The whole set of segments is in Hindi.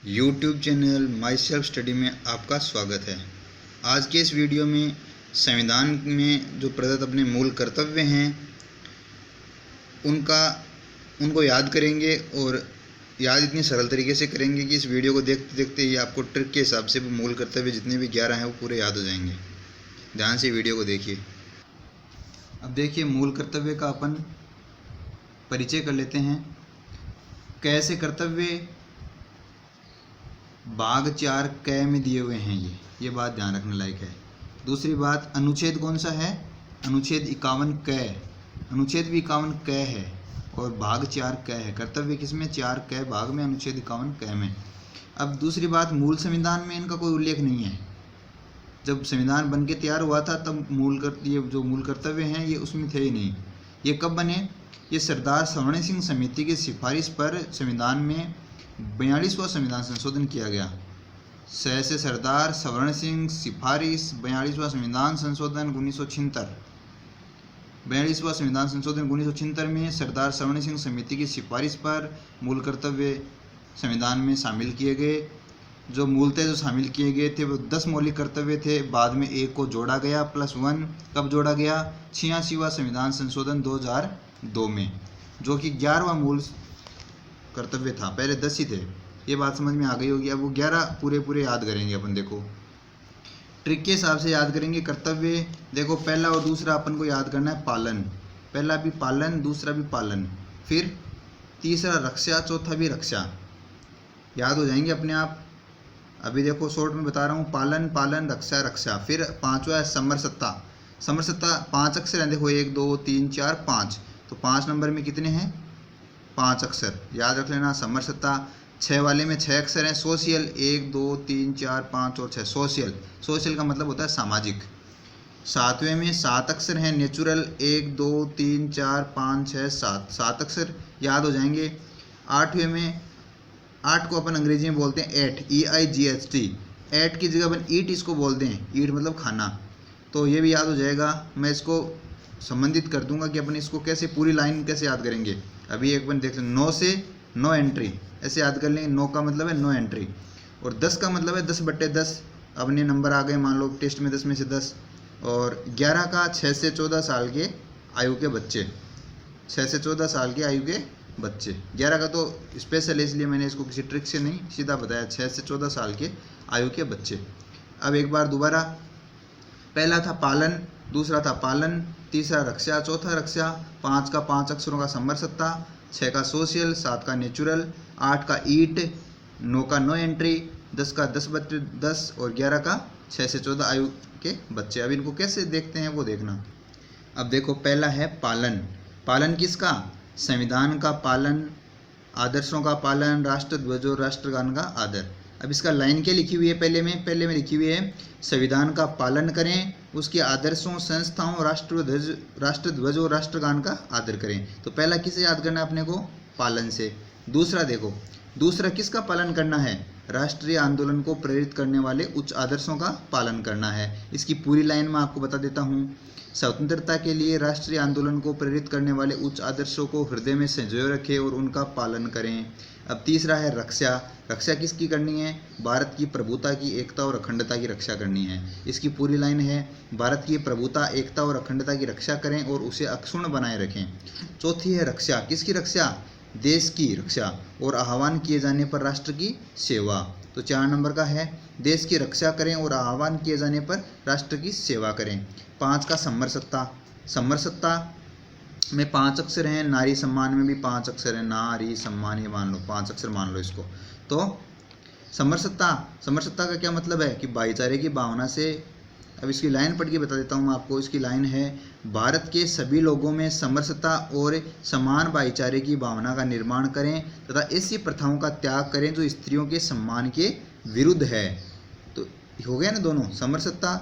YouTube channel my self study में आपका स्वागत है। आज के इस वीडियो में संविधान में जो प्रदत्त अपने मूल कर्तव्य हैं उनको याद करेंगे और याद इतनी सरल तरीके से करेंगे कि इस वीडियो को देखते देखते ही आपको ट्रिक के हिसाब से मूल कर्तव्य जितने भी 11 हैं वो पूरे याद हो जाएंगे। ध्यान से वीडियो को देखिए। अब देखिए, मूल कर्तव्य का अपन परिचय कर लेते हैं। कैसे कर्तव्य भाग 4 क में दिए हुए हैं, ये बात ध्यान रखने लायक है। दूसरी बात, अनुच्छेद कौन सा है? अनुच्छेद 51 क। अनुच्छेद भी 51 क है और भाग 4 क है। कर्तव्य किसमें? 4 क भाग में, अनुच्छेद 51 क में। अब दूसरी बात, मूल संविधान में इनका कोई उल्लेख नहीं है। जब संविधान बन के तैयार हुआ था तब ये जो मूल कर्तव्य हैं ये उसमें थे ही नहीं। ये कब बने? ये सरदार सवर्ण सिंह समिति की सिफारिश पर संविधान में 42वां संविधान संशोधन किया गया। से सरदार सवर्ण सिंह सिफारिश 42वां संविधान संशोधन 1976। 42वां संविधान संशोधन 1976 में सरदार सवर्ण सिंह समिति की सिफारिश पर मूल कर्तव्य संविधान में शामिल किए गए। जो मूलतः शामिल किए गए थे वो 10 मौलिक कर्तव्य थे। बाद में एक को जोड़ा गया +1। कब जोड़ा गया? 86वां संविधान संशोधन 2002 में, जो कि 11वां मूल कर्तव्य था। पहले 10 ही थे। ये बात समझ में आ गई होगी। अब वो 11 पूरे याद करेंगे अपन। देखो, ट्रिक के हिसाब से याद करेंगे कर्तव्य। देखो, पहला और दूसरा अपन को याद करना है पालन। पहला भी पालन, दूसरा भी पालन, फिर तीसरा रक्षा, चौथा भी रक्षा। याद हो जाएंगे अपने आप। अभी देखो, शॉर्ट में बता रहा हूँ। पालन, पालन, रक्षा, रक्षा। फिर 5वां है समरसत्ता। समरसत्ता 5 अक्षर हैं। देखो, 1 2 3 4 5। तो 5 नंबर में कितने हैं? 5 अक्षर। याद रख लेना। समरसत्ता 6 वाले में 6 अक्षर हैं। सोशल 1 2 3 4 5 और 6। सोशल, सोशल का मतलब होता है सामाजिक। 7वें में 7 अक्षर हैं। नेचुरल 1 2 3 4 5 6 7। 7 अक्षर याद हो जाएंगे। 8वें में 8 को अपन अंग्रेजी में बोलते हैं एट, EIGHT। एट की जगह अपन ईट इसको बोलते हैं। ईट मतलब खाना। तो ये भी याद हो जाएगा। मैं इसको संबंधित कर दूंगा कि अपन इसको कैसे पूरी लाइन कैसे याद करेंगे। अभी एक बार देख लें। 9 से नो एंट्री, ऐसे याद कर लेंगे। 9 का मतलब है नो एंट्री और 10 का मतलब है 10/10। अपने नंबर आ गए, मान लो टेस्ट में 10 में से 10। और 11 का 6 से 14 साल के आयु के बच्चे। 6 से 14 साल की आयु के बच्चे। 11 का तो स्पेशल है, इसलिए मैंने इसको किसी ट्रिक से नहीं सीधा बताया। 6 से 14 साल के आयु के बच्चे। अब एक बार दोबारा, पहला था पालन, दूसरा था पालन, तीसरा रक्षा, चौथा रक्षा, 5 का 5 अक्षरों का समरसत्ता, 6 का सोशल, 7 का नेचुरल, 8 का ईट, 9 का नो एंट्री, 10 का 10/10 और 11 का 6 से 14 आयु के बच्चे। अब इनको कैसे देखते हैं वो देखना। अब देखो, पहला है पालन। पालन किसका? संविधान का पालन, आदर्शों का पालन, राष्ट्रध्वज और राष्ट्रगान का आदर। अब इसका लाइन क्या लिखी हुई है? पहले में लिखी हुई है संविधान का पालन करें, उसके आदर्शों, संस्थाओं, राष्ट्रध्वज और राष्ट्रगान का आदर करें। तो पहला किसे याद करना है अपने को? पालन से। दूसरा देखो, दूसरा किसका पालन करना है? राष्ट्रीय आंदोलन को प्रेरित करने वाले उच्च आदर्शों का पालन करना है। इसकी पूरी लाइन में आपको बता देता हूँ। स्वतंत्रता के लिए राष्ट्रीय आंदोलन को प्रेरित करने वाले उच्च आदर्शों को हृदय में संजोए रखें और उनका पालन करें। अब तीसरा है रक्षा। रक्षा किसकी करनी है? भारत की प्रभुता की, एकता और अखंडता की रक्षा करनी है। इसकी पूरी लाइन है, भारत की प्रभुता, एकता और अखंडता की रक्षा करें और उसे अक्षुण्ण बनाए रखें। चौथी है रक्षा। किसकी रक्षा? देश की रक्षा और आह्वान किए जाने पर राष्ट्र की सेवा। तो 4 नंबर का है, देश की रक्षा करें और आह्वान किए जाने पर राष्ट्र की सेवा करें। 5 का समरसत्ता। समरसत्ता में 5 अक्षर हैं। नारी सम्मान में भी 5 अक्षर हैं। नारी सम्मान, ये मान लो 5 अक्षर मान लो इसको। तो समरसत्ता, समरसत्ता का क्या मतलब है? कि भाईचारे की भावना से। अब इसकी लाइन पढ़ के बता देता हूँ मैं आपको। इसकी लाइन है, भारत के सभी लोगों में समरसता और समान भाईचारे की भावना का निर्माण करें तथा ऐसी प्रथाओं का त्याग करें जो स्त्रियों के सम्मान के विरुद्ध है। तो हो गया ना दोनों। समरसत्ता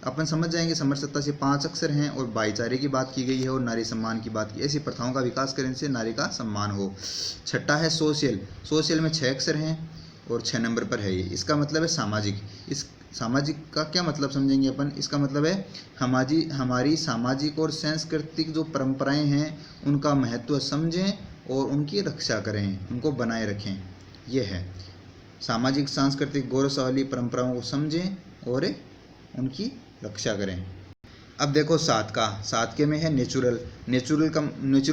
अपन समझ जाएंगे। समरसत्ता से 5 अक्षर हैं और भाईचारे की बात की गई है और नारी सम्मान की बात की। ऐसी प्रथाओं का विकास करने से नारी का सम्मान हो। छठा है सोशल। सोशल में 6 अक्षर हैं और 6 नंबर पर है ये। इसका मतलब है सामाजिक। इस सामाजिक का क्या मतलब समझेंगे अपन? इसका मतलब है हमारी सामाजिक और सांस्कृतिक जो परंपराएं हैं उनका महत्व समझें और उनकी रक्षा करें, उनको बनाए रखें। ये है। सामाजिक सांस्कृतिक गौरवशाली परंपराओं को समझें और उनकी रक्षा करें। अब देखो 7 के में है नेचुरल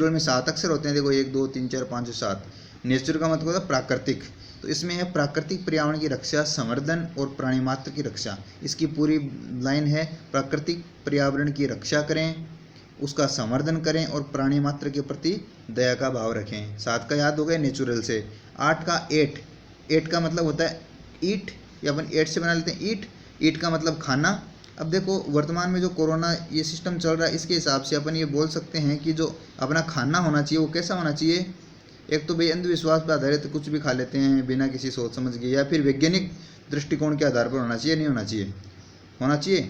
में 7 अक्षर होते हैं। देखो 1 2 3 4 5 7। नेचुरल का मतलब होता है प्राकृतिक, तो इसमें है प्राकृतिक पर्यावरण की रक्षा, संवर्धन और प्राणी मात्र की रक्षा। इसकी पूरी लाइन है प्राकृतिक पर्यावरण की रक्षा करें, उसका संवर्धन करें और प्राणी मात्र के प्रति दया का भाव रखें। 7 का याद हो गया नेचुरल से। 8 का एट का मतलब होता है ईट, या अपन 8 से बना लेते हैं ईट का मतलब खाना। अब देखो वर्तमान में जो कोरोना ये सिस्टम चल रहा है, इसके हिसाब से अपन ये बोल सकते हैं कि जो अपना खाना होना चाहिए वो कैसा होना चाहिए। एक तो भाई अंधविश्वास पर आधारित कुछ भी खा लेते हैं बिना किसी सोच समझ के, या फिर वैज्ञानिक दृष्टिकोण के आधार पर होना चाहिए, नहीं होना चाहिए, होना चाहिए।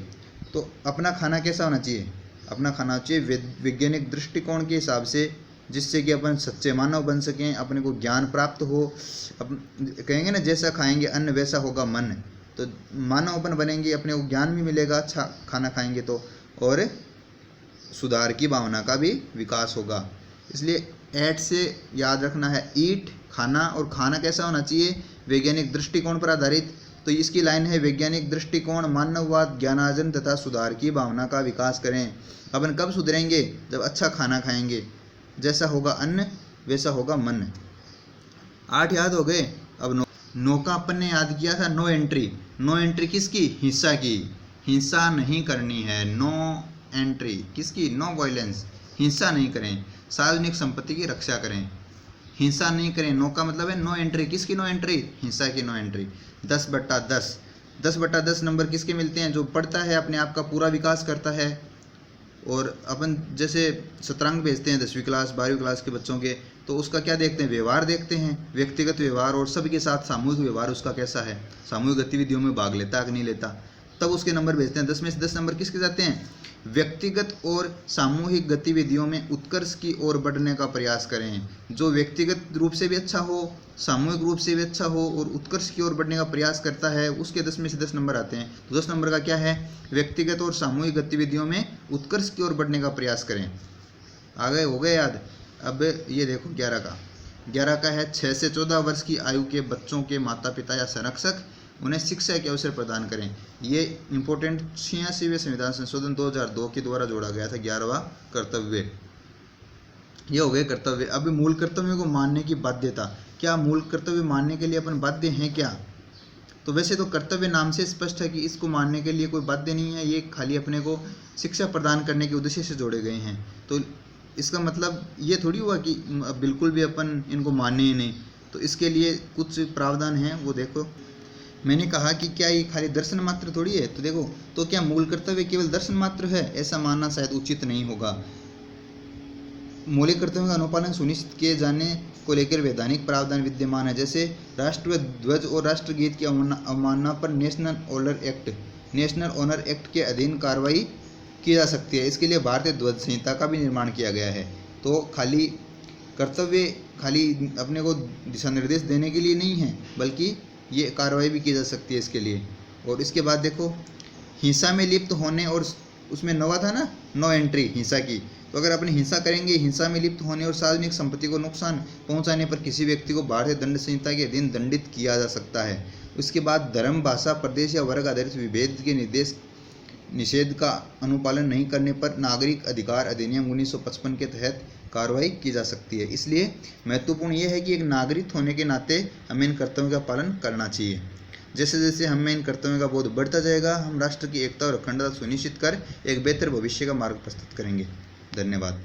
तो अपना खाना कैसा होना चाहिए, अपना खाना चाहिए वैज्ञानिक दृष्टिकोण के हिसाब से, जिससे कि अपन सच्चे मानव बन सकें, अपने को ज्ञान प्राप्त हो। कहेंगे ना जैसा खाएंगे अन्न वैसा होगा मन, तो मानव अपन बनेंगे, अपने को ज्ञान भी मिलेगा अच्छा खाना खाएंगे तो, और सुधार की भावना का भी विकास होगा। इसलिए 8 से याद रखना है ईट खाना, और खाना कैसा होना चाहिए वैज्ञानिक दृष्टिकोण पर आधारित। तो इसकी लाइन है वैज्ञानिक दृष्टिकोण, मानववाद, ज्ञानार्जन तथा सुधार की भावना का विकास करें। अपन कब सुधरेंगे, जब अच्छा खाना खाएंगे, जैसा होगा अन्न वैसा होगा मन। 8 याद हो गए। अब 9 का अपन ने याद किया था नो एंट्री किसकी, हिंसा की। हिंसा नहीं करनी है, नो एंट्री किसकी, नो वायलेंस, हिंसा नहीं करें। सार्वजनिक संपत्ति की रक्षा करें, हिंसा नहीं करें। 9 का मतलब है नो एंट्री, किसकी नो एंट्री, हिंसा की नो एंट्री। 10/10 नंबर किसके मिलते हैं, जो पढ़ता है अपने आप का पूरा विकास करता है। और अपन जैसे शतरंग भेजते हैं 10वीं क्लास 12वीं क्लास के बच्चों के, तो उसका क्या देखते हैं, व्यवहार देखते हैं, व्यक्तिगत व्यवहार और सबके साथ सामूहिक व्यवहार उसका कैसा है, सामूहिक गतिविधियों में भाग लेता है कि नहीं लेता, तब उसके नंबर भेजते हैं। 10 में से 10 नंबर किसके जाते हैं, व्यक्तिगत और सामूहिक गतिविधियों में उत्कर्ष की ओर बढ़ने का प्रयास करें। जो व्यक्तिगत रूप से भी अच्छा हो, सामूहिक रूप से भी अच्छा हो और उत्कर्ष की ओर बढ़ने का प्रयास करता है, उसके 10 में से 10 नंबर आते हैं। तो 10 नंबर का क्या है, व्यक्तिगत और सामूहिक गतिविधियों में उत्कर्ष की ओर बढ़ने का प्रयास करें। आगे हो गए याद। अब ये देखो 11 का है 6 से 14 वर्ष की आयु के बच्चों के माता पिता या संरक्षक उन्हें शिक्षा के अवसर प्रदान करें। ये इंपॉर्टेंट 86वें संविधान संशोधन 2002 के द्वारा जोड़ा गया था। 11वां कर्तव्य, ये हो गए कर्तव्य। अब मूल कर्तव्य को मानने की बाध्यता, क्या मूल कर्तव्य मानने के लिए अपन बाध्य हैं क्या। तो वैसे तो कर्तव्य नाम से स्पष्ट है कि इसको मानने के लिए कोई बाध्य नहीं है, ये खाली अपने को शिक्षा प्रदान करने के उद्देश्य से जोड़े गए हैं। तो इसका मतलब ये थोड़ी हुआ कि बिल्कुल भी अपन इनको माने ही नहीं। तो इसके लिए कुछ प्रावधान हैं, वो देखो। मैंने कहा कि क्या ये खाली दर्शन मात्र थोड़ी है, तो देखो, तो क्या मूल कर्तव्य केवल दर्शन मात्र है, ऐसा मानना शायद उचित नहीं होगा। मौलिक कर्तव्यों का अनुपालन सुनिश्चित किए जाने को लेकर वैधानिक प्रावधान विद्यमान है। जैसे राष्ट्रीय ध्वज और राष्ट्रगीत की अवमानना पर नेशनल ऑनर एक्ट के अधीन कार्रवाई की जा सकती है। इसके लिए भारतीय ध्वज संहिता का भी निर्माण किया गया है। तो खाली कर्तव्य खाली अपने को दिशा निर्देश देने के लिए नहीं है, बल्कि ये कार्रवाई भी की जा सकती है इसके लिए। और इसके बाद देखो, हिंसा में लिप्त होने, और उसमें 9 था ना, नो एंट्री हिंसा की। तो अगर अपनी हिंसा करेंगे, हिंसा में लिप्त होने और सार्वजनिक संपत्ति को नुकसान पहुंचाने पर किसी व्यक्ति को भारतीय दंड संहिता के अधीन दंडित किया जा सकता है। उसके बाद धर्म, भाषा, प्रदेश या वर्ग आधारित विभेद के निषेध का अनुपालन नहीं करने पर नागरिक अधिकार अधिनियम 1955 के तहत कार्रवाई की जा सकती है। इसलिए महत्वपूर्ण यह है कि एक नागरिक होने के नाते हमें इन कर्तव्यों का पालन करना चाहिए। जैसे जैसे हमें इन कर्तव्यों का बोध बढ़ता जाएगा, हम राष्ट्र की एकता और अखंडता सुनिश्चित कर एक बेहतर भविष्य का मार्ग प्रस्तुत करेंगे। धन्यवाद।